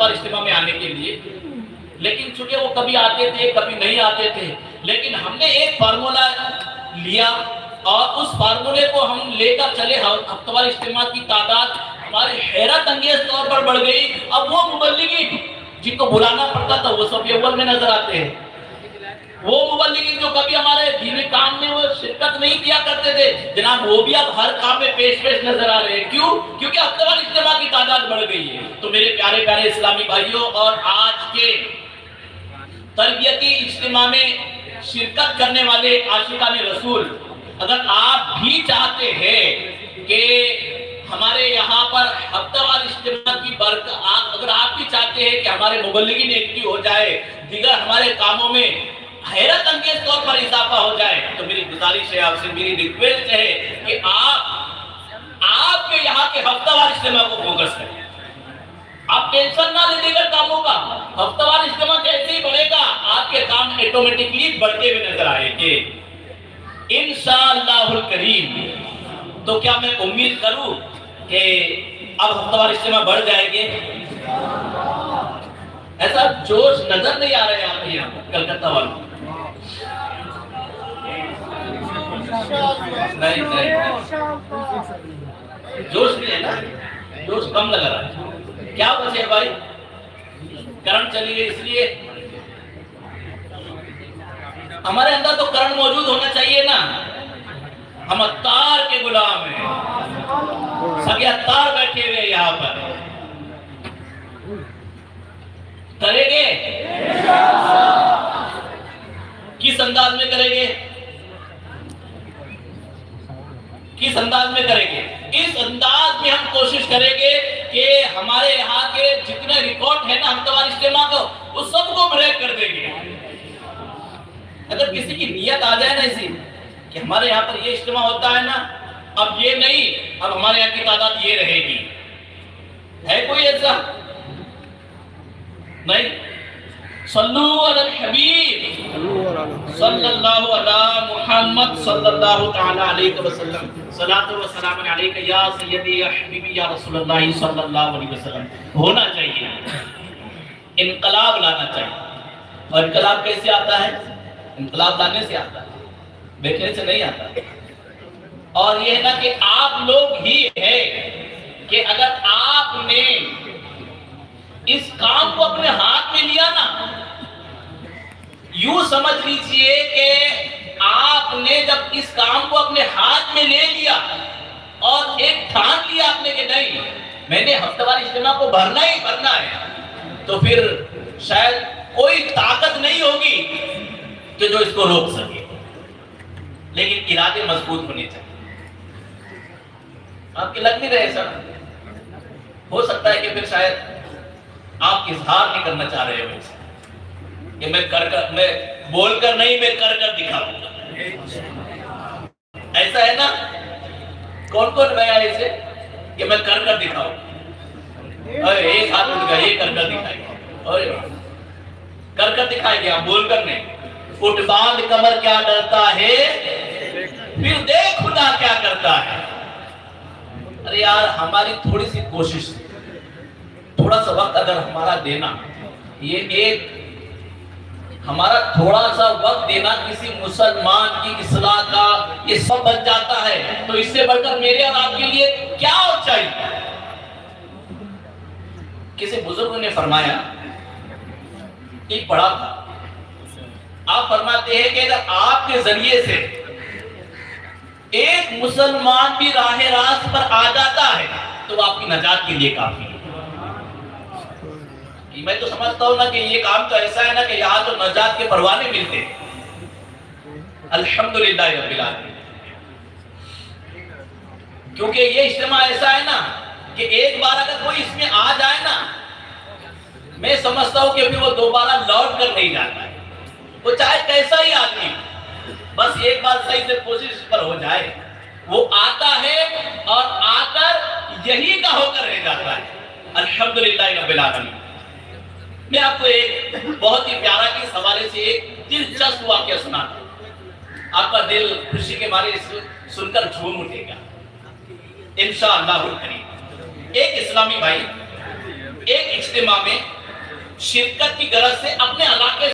ہفتوار اجتماع میں آنے کے لیے، لیکن چونکہ وہ کبھی آتے تھے کبھی نہیں آتے تھے، لیکن ہم نے ایک فارمولا لیا اور اس فارمولے کو ہم لے کر چلے۔ ہفتوار اجتماع کی تعداد ہماری حیرت انگیز طور پر بڑھ گئی۔ اب وہ مبلغین جن کو بلانا پڑتا تھا وہ صف اول میں نظر آتے ہیں، وہ مبلغین جو کبھی ہمارے دینی کام میں وہ شرکت نہیں کیا کرتے تھے جناب، وہ بھی اب ہر کام میں پیش نظر آ رہے ہیں۔ کیوں؟ کیونکہ ہفتوار اجتماع کی تعداد بڑھ گئی ہے۔ تو میرے پیارے پیارے اسلامی بھائیوں، اور آج کے تربیتی اجتماع میں شرکت کرنے والے عاشقان رسول، اگر آپ بھی چاہتے ہیں کہ ہمارے یہاں پر ہفتوار اجتماع کی برکت، اگر آپ بھی چاہتے ہیں کہ ہمارے مبلغین ایکٹیو ہو جائے، دیگر ہمارے کاموں میں حیرت انگیز طور پر اضافہ ہو جائے، تو میری گزارش ہے آپ سے، میری ریکویسٹ ہے کہ آپ کے یہاں کے ہفتوار اجتماع کو فوکس کریں۔ آپ ٹینشن نہ لیں دیگر کاموں کا، ہفتوار اجتماع کیسے ہی بڑھے گا، آپ کے کام ایٹومیٹکلی بڑھتے ہوئے نظر آئیں گے انشاءاللہ الکریم۔ تو کیا میں امید کروں کہ اب ہفتوار اجتماع بڑھ جائیں گے؟ ایسا جوش نظر نہیں آ رہے آپ کے یہاں کلکتہ والوں؟ نہیں جوش نہیں ہے نا، جوش کم لگ رہا ہے۔ کیا وجہ ہے بھائی؟ کرنٹ چلی گئی، اس لیے ہمارے اندر تو کرنٹ موجود ہونا چاہیے نا۔ ہم اتار کے غلام ہیں، سبھی اتار بیٹھے ہوئے یہاں پر۔ کریں گے؟ کس انداز میں کریں گے؟ کس انداز میں کریں گے؟ اس انداز میں ہم کوشش کریں گے کہ ہمارے یہاں کے جتنے ریکارڈ ہیں نا ہفتوار اجتماع کو، اس سب کو بریک کر دیں گے۔ اگر کسی کی نیت آ جائے نا ایسی کہ ہمارے یہاں پر یہ اجتماع ہوتا ہے نا، اب یہ نہیں، اب ہمارے یہاں کی تعداد یہ رہے گی، ہے کوئی ایسا؟ نہیں۔ صلو علی الحبیب صلی اللہ علی محمد صلی اللہ تعالی علیہ وسلم، صلاۃ و سلام علیک یا سیدی یا حبیبی یا رسول اللہ صلی اللہ علیہ وسلم۔ ہونا چاہیے، انقلاب لانا چاہیے۔ اور انقلاب کیسے آتا ہے؟ انقلاب لانے سے آتا ہے، بیٹھنے سے نہیں آتا۔ اور یہ ہے نا کہ آپ لوگ ہی ہے کہ اگر آپ نے اس کام کو اپنے ہاتھ میں لیا نا، یوں سمجھ لیجئے کہ آپ نے جب اس کام کو اپنے ہاتھ میں لے لیا اور ایک ٹھان لیا آپ نے کہ نہیں میں نے ہفتوار اجتماع کو بھرنا ہی بھرنا ہے، تو پھر شاید کوئی طاقت نہیں ہوگی کہ جو اس کو روک سکے، لیکن ارادے مضبوط ہونے چاہیے۔ آپ کے لگ نہیں رہے سر؟ ہو سکتا ہے کہ پھر شاید آپ اظہار نہیں کرنا چاہ رہے ہو کہ میں بول کر نہیں، میں کر دکھاؤں گا۔ ایسا ہے نا؟ کون گیا ایسے کہ میں کر دکھاؤں؟ ایک ہاتھ اٹھ گیا، یہ کر دکھائے گا، کر دکھائے گا، بول کر نہیں۔ اٹھ باندھ کمر کیا ڈرتا ہے، پھر دیکھ خدا کیا کرتا ہے۔ ارے یار ہماری تھوڑی سی کوشش، تھوڑا سا وقت اگر ہمارا دینا، یہ ایک ہمارا تھوڑا سا وقت دینا کسی مسلمان کی اصلاح کا یہ سب بن جاتا ہے، تو اس سے بڑھ کر میرے اور آپ کے لیے کیا ہو چاہیے؟ کسی بزرگ نے فرمایا، ایک بڑا تھا، آپ فرماتے ہیں کہ اگر آپ کے ذریعے سے ایک مسلمان بھی راہ راست پر آ جاتا ہے تو آپ کی نجات کے لیے کافی ہے۔ میں تو سمجھتا ہوں نا کہ یہ کام تو ایسا ہے نا کہ یہاں تو نجات کے پروانے ملتے ہیں، الحمدللہ رب العالمین۔ کیونکہ یہ اجتماع ایسا ہے نا کہ ایک بار اگر کوئی اس میں آ جائے نا، میں سمجھتا ہوں کہ پھر وہ دوبارہ لوٹ کر نہیں جاتا ہے، وہ چاہے کیسا ہی آدمی، بس ایک بار صحیح سے کوشش پر ہو جائے، وہ آتا ہے اور آ کر یہی کا ہو کر رہ جاتا ہے، الحمدللہ رب العالمین۔ میں آپ کو ایک بہت ہی پیارا کے حوالے سے ایک دلچسپ واقعہ سناتا ہوں، آپ کا دل خوشی کے مارے سن کر جھوم اٹھے گا انشاءاللہ الکریم۔ ایک اسلامی بھائی ایک اجتماع میں شرکت کی غرض سے اپنے علاقے